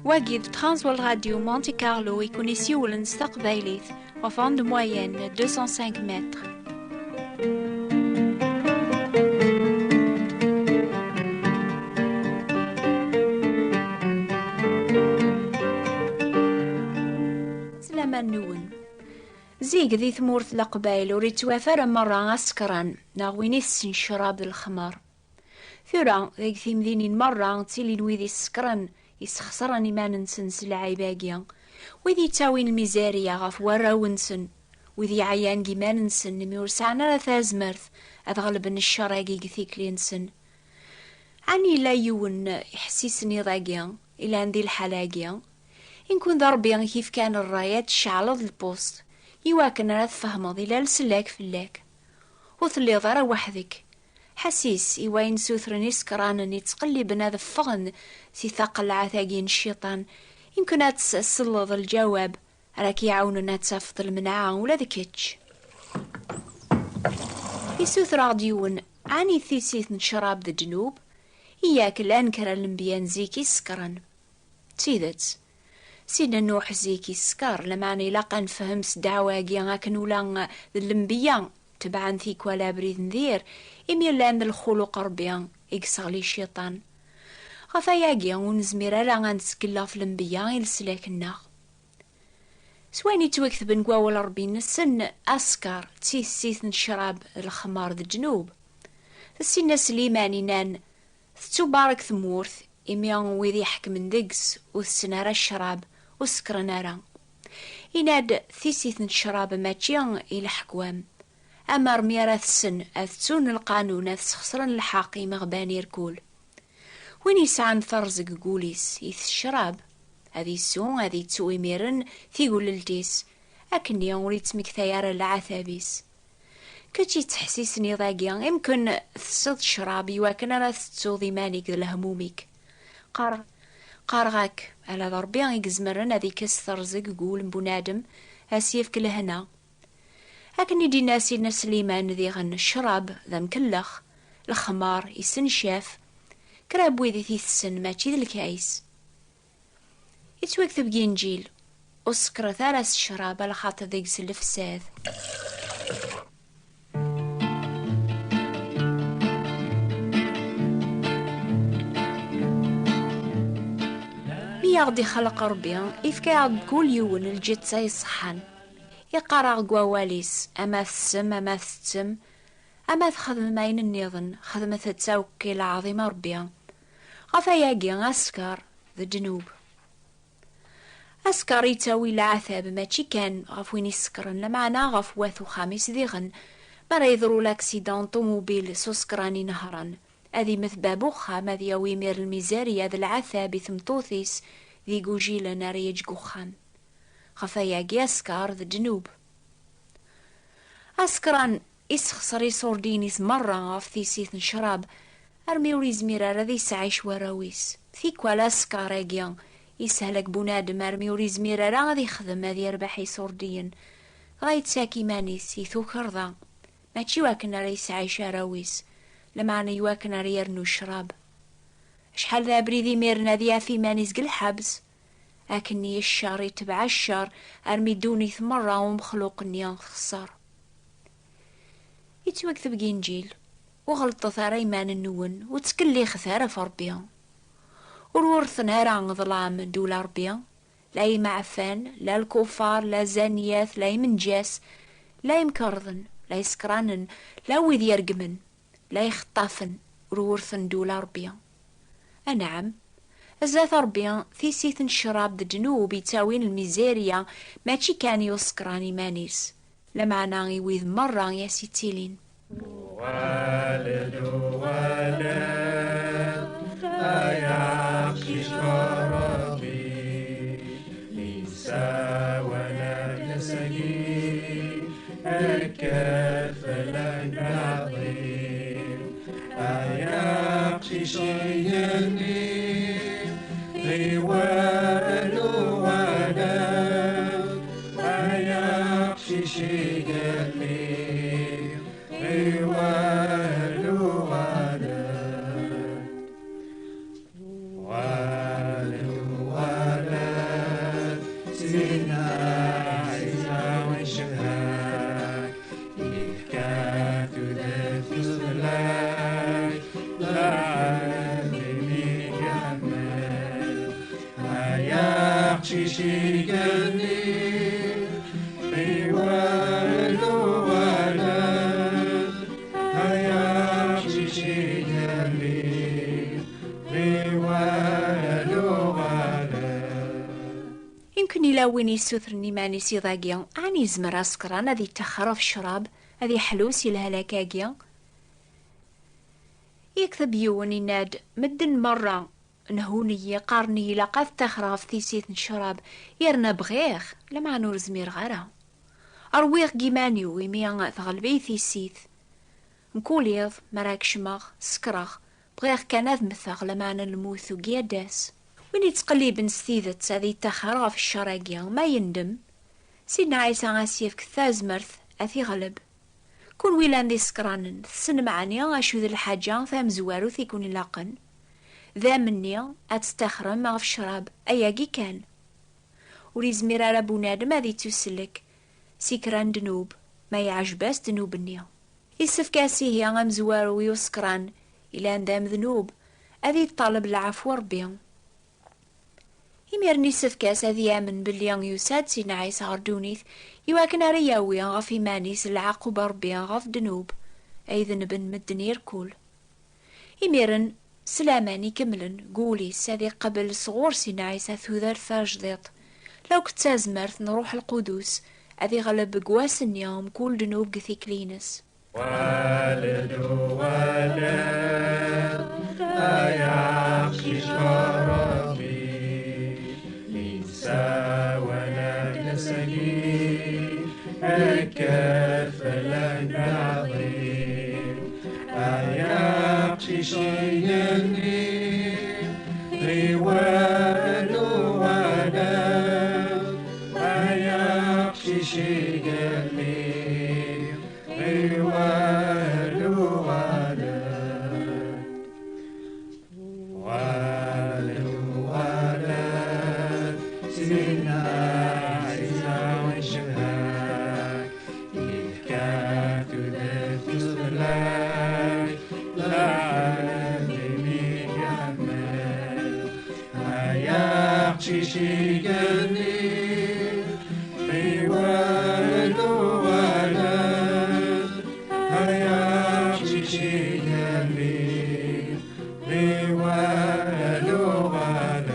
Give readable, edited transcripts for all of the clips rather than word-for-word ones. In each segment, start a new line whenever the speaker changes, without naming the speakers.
Wagid Transworld Radio Monte Carlo يكون يسيولن استقباليث وفان دو موين 205 متر. سلاما نون زيق ذي ثمورث لقبايل وريت توافر مرة أسكران ناغوين يسن شراب الخمار ثورا ذيك ثيمذينين مرة تيلين ويذي السكران يسخسرن إيمان نسن سلعي باقيا ويذي تاوين الميزارية غف وراونسن ويذي عيان جيمان نسن ميورسعنا لثازمرث أتغلبن الشراقي قثيك لينسن عني لا يون يحسيسني ضاقيا إلا عندي الحلاقيا إن كون ضربيا كيف كان الرايات شعلض البوست يواكن راه تفهمض إلا لسلاك فلاك وثلي ضرا وحدك حسيس إيوين سوثرني سكرانني تقلبن هذا فغن سي ثقل عثاقين الشيطان يمكن تسلظ الجواب راك يعاوننا تسافط المناعة ولا ذكتش يسوث راديون عني ثيسيث شراب ذا جنوب إياك الأنكر الانبيان زيكي سكران تيدت سيدنا نوح زيكي سكر لمعني لاقا نفهم سدعواقيا هاكن ولا الانبيان تبعا ثيك ولا بريد نذير إمي لان الخلق ربيان إكسغلي الشيطان غفاياقيا ونزمير لا غنسكلا في الانبيان يلسلاك الناغ سواني توكثب نقواول ربي نسن أسكر تيسيث نشراب الخمار ذا الجنوب السنة سليماني نان تبارك ثمورث إميان ويذي حكم دقس والسنارة الشراب وسكرنارا إناد ثيسيث نشراب ماتيان إلى حكوام أما رميرة السن أثتون القانون أثسخسرن الحاقي مغباني ركول وين يسعن ثرزق قوليس يث الشراب هذي سون هذي تسوي ميرن ثيقول للتيس أكني وريت مكثيار العثابيس كتشي تحسيسني ضاقيا يمكن ثصد شرابي وكان لا تتوضي مانيك الهموميك قارغاك على ضربيا يقزمرن هذي كسر زق قول بنادم أسيف كل هنا أكني دي ناسي سليمان ذي غن الشراب ذا مكلخ الخمار يسن شاف كراب ويذي ثيث السن ماشي ذي الكايس يتوكثب جينجيل أسكر ثلاث الشراب على خاطر ذي قسل فساد يغدي خلق ربيا إفكا كل يوم الجيت ساي صحان يقرأ قواليس أما السم أما التم أما تخدم ماين النظن خدمة تساوكي العظيمة ربيا غفاياقي أسكر ذا جنوب أسكر يتاوي العثاب ماشي كان غفوين يسكرن لمعنا غف واثو خامس ذيغن مرا يضرو لاكسيدان طوموبيل سوسكراني نهران أذي مثبابو خام أذي يويمير الميزارية ذا العثاب ثمطوثيس ذي قوجيل ناريج قوخام غفاياقي أسكر ذا جنوب أسكران إسخصر يصوردينيس مرة غف ثيسيث نشراب أرمي وريزمير ذي سعيش وراويس ثيك ولا أسكاراقيا يسهلك بنادم أرمي وريزمير غادي يخدم هذي يربح يصوردين غايت ساكي مانيس يثو كرضا ماشي واكنا ري سعيش راويس لمعنى يواكنا ري يرنو الشراب شحال ذا بريدي ميرنا ذي في مانيس قل حبس أكني الشار يتبع الشار أرمي دوني ثمرة ومخلوق نيان خسار يتوكث بجنجيل وغلط ثار إيمان النون وتسكلي خثارة فربيا والورث نهار عن ظلام دول ربيا لا يمعفان لا الكفار لا زانيات لا يمنجاس لا يمكرضن لا يسكرانن لا ويذ يرقمن لا يخطافن والورث دول ربيا أنعم أزاث ربيا ثيسيث الشراب ذا جنوب يتاوين الميزارية ماشي كان يسكراني مانيس لمعنا يويذ مرة يا ستيلين
والد أياخشي شرابي ليسا ولا نسجي الكفل العظيم أياخشي شيئني غيوال ولا أياخشي شيئني غيوال ولا يقششي قلبي والو ولد يقششي قلبي والو ولد.
يمكن إلا وين يسوثرني ماني سيضاقيا أني زمر أسكران هذي تخرف الشراب هذي حلوس الهلاكاقيا يكتب يون يناد مدن مرة نهوني قارني لقد تخرف ثيسيت نشراب يرنا بغيخ لما نور زمير غيرها أرويغ جيمانيو ويميان تغلبي ثيسيت نكوليض مراك شماغ سكراغ بغيغ كان مثاغ لما نلموث وقياداس وين يتقلب نستيذت هذي تخرف الشراقيا ما يندم سيدنا عيسى غاسيف كثاز مرث أثي غلب كون ويلان دي سكرانن سن معني غاشو ذي الحاجة ثام زوارو ثيكون لاقن ذا مني أتستخرم غف الشراب أياقي كان وريزمير على بنادم هذي تسلك سكران دنوب ما يعجباس دنوب النيا يسفكاسي هي غام زوارو ويسكران إلا ندام ذنوب هذي طالب العفو ربي يميرني سفكاس هذي يامن باللي يساد سينا عيسى غردونيث يواكن رياوي غف إيمانيس العقوبة ربي غف دنوب أي ذنبن مدن يركول يميرن سلاماني كملن قوليس هذي قبل صغور سينا عيسى ثوذر فاجضيط لو كتازمرت نروح القدوس هذي غلب قواس اليوم كل دنوب قثيكلينس
والد ولد يقشش ربي إنسى ولد سليم الكفل العظيم يقشش يمين غوال ولد يقشش يمين غوال ولد ولد سيدنا عيسى وشهاك يحكات ذات لك العالمين يحمل يقشش قلبي غوال ولد يقشش قلبي غوال ولد.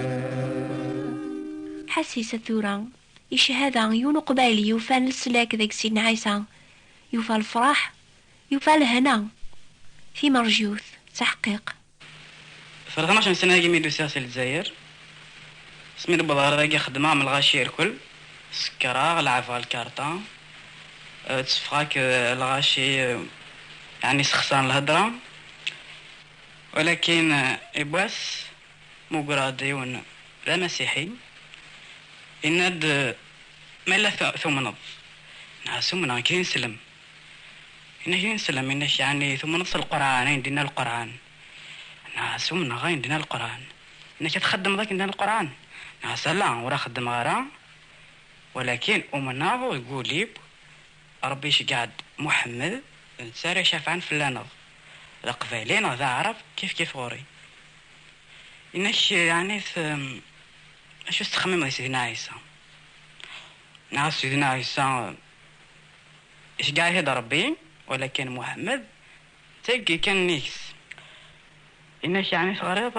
حسيسة ثوران يشهد عن يونو قبالي يوفان السلاك ذاك سيدنا عيسى يوفى الفرح يوفى الهنا في مرجوث تحقيق
في 12 سنة جميل سياسي الجزائر سمير البضار راقي خدمة من الغاشير كل سكراغ لعفا الكارتان تسفاك الغاشي يعني سخسان الهدرة ولكن إبواس مقرادي ون لا مسيحي إند ما لا ثم نض نعسومنا كين سلم إنه سلم إنه يعني ثم نص القرآن عندنا القرآن نعسومنا غاين عندنا القرآن إنك تخدم ذاك عندنا القرآن نعسلا ورا خدم غيره ولكن أمنا يقول لي ربي قاعد محمد نساري شافعن في اللانض القبائلين ذا عرب كيف غوري إنش يعني شو استخمم سيدنا عيسى ناس سيدنا عيسى إيش قاعد هذا ربي ولكن محمد تلقي كان نيكس إنش يعني صغير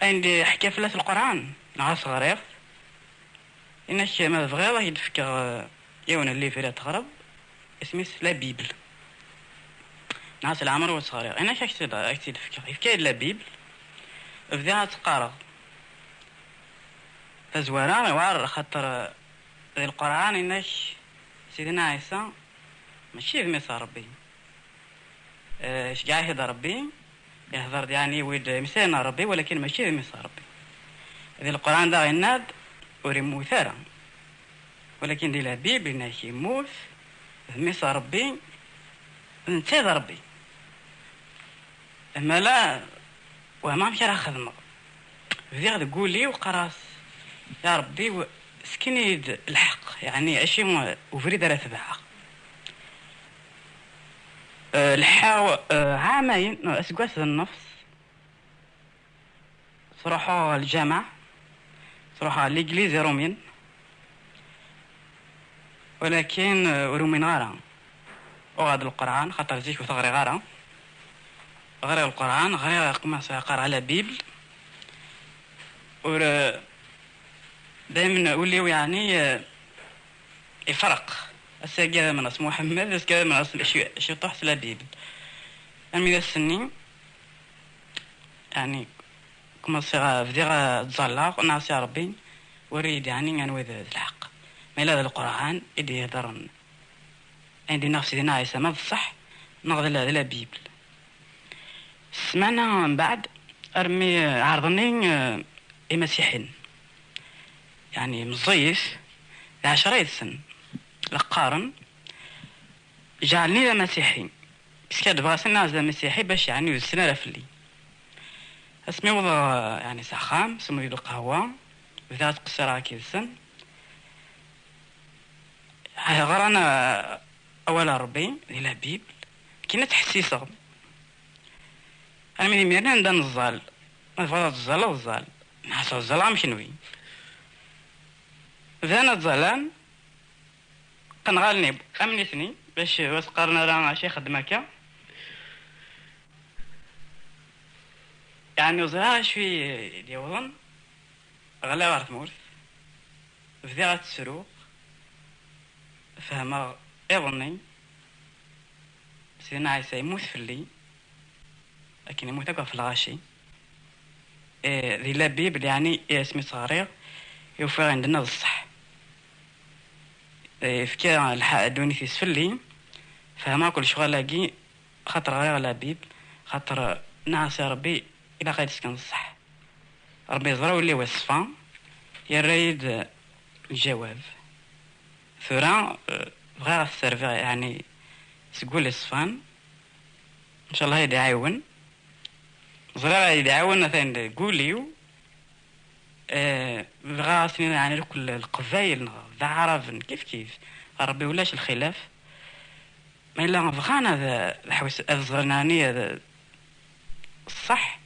عندي حكى في القرآن ناس صغير إنش ما بغيضه يتفكر يوم اللي في تغرب اسمه لا بيبل ناس العمر والصغير إنش أكتب فكر يفكر لا بيبل بذا تقارض فزوران وار خطر القرآن إنش سيدنا عيسى ماشي في مثال ربي إيش قاعد هذا ربي يهضر يعني ود مثالنا ربي ولكن ماشي في مثال ربي ذي القرآن ده غناد ورمو ثارا ولكن دي لابيب إنش يموت في مثال ربي نتاذ ربي أما لا وما مشي راه خدمة ذي غد تقول لي وقراص يا ربي سكنيد الحق يعني أشي وفريد راه تبعها عامين أسقاس النفس صراحة الجامع تروح على الإنجليز رومين، ولكن رومين غارة وغاد القرآن خاطر زيك وثغري غارة غير القرآن غير قمص يقرأ على بيبل دائما وليو يعني يفرق الساقي من اسمه محمد الساقي من اصل شي طحت لا بيبل يعني ذا السنين يعني كما صيغه فديغا تزلق ناس يا ربي وريد يعني وذا الحق ما لا القرآن يدي يهضر عندي نفسي دينا عيسى ما بصح نغض لا بيبل. سمعنا من بعد ارمي عرضني مسيحيين يعني مزيف 10 سن لقارن جعلني مسيحي بس كاد بغا الناس مسيحي باش يعني السنه رفلي اسمي وضع يعني سخام سمو يدو قهوه وذات قصيره كي السن هاي غرانا اول 40 الى بيبل كينا تحسيسه انا من ميرنا ندان الزال ما فضل الزال والزال ناس الزلام شنوي ذانا الظلام كنغالني امنيتني باش وسقرنا راه شي خدمه يعني وزرا شوي ديوضن غلا ورث مورث بديغة السروق فهما اظني سيدنا عيسى يموت في اللي لكن يموت في الغاشي ذي لا بيبل يعني اسمي صغير يوفي عندنا الصح فكا الحق دوني في سفلي فما كل شغل لاقي خاطر غير على بيب خاطر ناس يا ربي الى قاعد يسكن الصح ربي يزرع اللي وصفا يريد الجواب ثورا غير السيرفي يعني تقول الصفان ان شاء الله يدعون زرع يدعون مثلا قوليو بغاسني يعني كل القبائل ذا عرب كيف ربي ولاش الخلاف ما إلا بغانا ذا الحويس الزغرنانية ذا الصح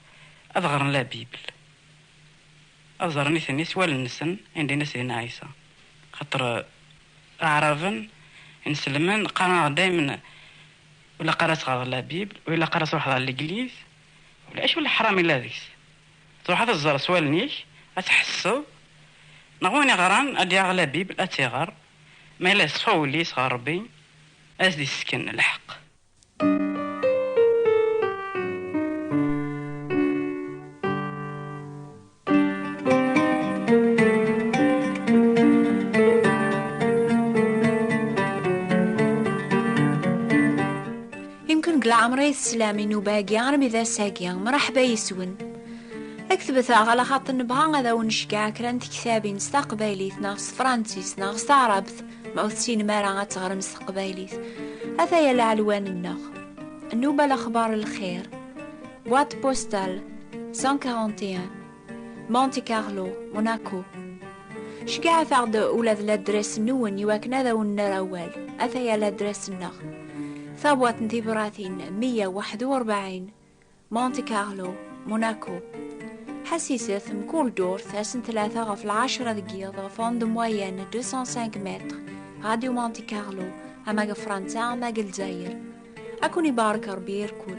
أظهر لا بيبل أظهرني ثاني سوى النسن عندنا سيدنا عيسى خاطر عربا نسلمن قرا دائما ولا قرا صغار لا بيبل ولا قرا صح على الإنجليز ولا إيش ولا حرام إلا ذيس تروح هذا الزر سوال نيش أتحسو نغوني غران أدي أغلى بيبل أتيغر ما إلا صفولي صغار ربي أزدي السكن الحق.
يمكن قل عمري السلامي نوباقي عربي ذا ساقي مرحبا يسون اكتبت على خاط نبغى غدا ونشكع كرانت كتابي نستقباليت ناقص فرانسيس ناقص عربت موثسين مارا غتغرم مستقباليت هذا يا العلوان النغ النوبة الأخبار الخير بوات بوستال 141 مونتي كارلو موناكو شكاع ثاغد أولاد الادريس نون يواكنا ذا ونراوال هذا يا الادريس النغ ثابوات نتيبراتين 141 مونتي كارلو موناكو حسيسة مكول دور ثاسن 3 غف 10 دقيقة فوند موين 205 متر راديو مونتي كارلو أما فرنسا أما الجزائر أكوني بارك ربي يركول